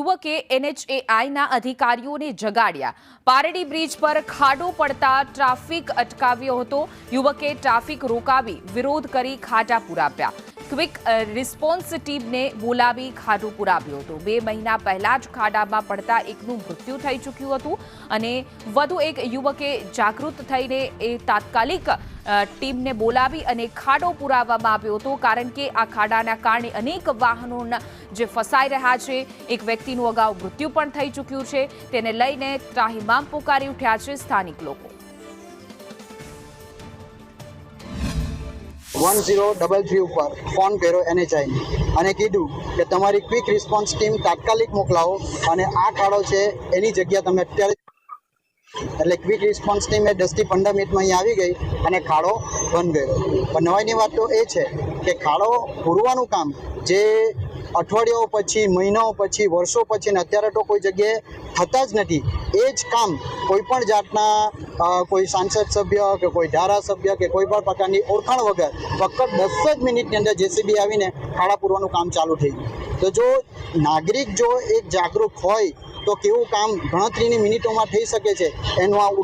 યુવકે NHAIના અધિકારીઓને જગાડ્યા। પારડી બ્રિજ પર ખાડો પડતા ટ્રાફિક અટકાવ્યો હતો। યુવકે ટ્રાફિક રોકાવી વિરોધ કરી ખાડા પુરાવ્યા। ક્વિક રિસ્પોન્સ ટીમને બોલાવી ખાડો પુરાવ્યો હતો। 2 મહિના પહેલા જ ખાડામાં પડતા એકનું મૃત્યુ થઈ ચૂક્યું હતું અને વધુ એક યુવકે જાગૃત થઈને એ તાત્કાલિક ટીમને બોલાવી અને ખાડો પુરાવવામાં આવ્યો હતો, કારણ કે આ ખાડાના કારણે અનેક વાહનોના જે ફસાઈ રહ્યા છે। એક વ્યક્તિનું અગાઉ મૃત્યુ પણ થઈ ચૂક્યું છે। તેને લઈને ત્રાહિમામ પોકારી ઉઠ્યા છે સ્થાનિક લોકો। 1033 ઉપર ફોન કર્યો NHI અને કીધું કે તમારી ક્વિક રિસ્પોન્સ ટીમ તાત્કાલિક મોકલાવો અને આ ખાડો છે એની જગ્યા તમે અત્યારે, એટલે ક્વિક રિસ્પોન્સ ટીમ 10 થી 15 મિનિટમાં અહીં આવી ગઈ અને ખાડો બંધ કર્યો। પણ નવાઈની વાત તો એ છે કે ખાડો પૂરવાનું કામ જે અઠવાડિયાઓ પછી, મહિનાઓ પછી, વર્ષો પછી ને અત્યારે તો કોઈ જગ્યાએ થતા જ નથી, એ જ કામ કોઈ પણ જાતના કોઈ સાંસદ સભ્ય કે કોઈ ધારાસભ્ય કે કોઈ પણ પ્રકારની ઓળખાણ વગર ફક્ત 10 જ મિનિટની અંદર JCB આવીને ખાડા પૂરવાનું કામ ચાલુ થઈ ગયું। તો જો નાગરિક જો એક જાગૃત હોય તો કેવું કામ ગણતરીની મિનિટોમાં થઈ શકે છે, એનું આ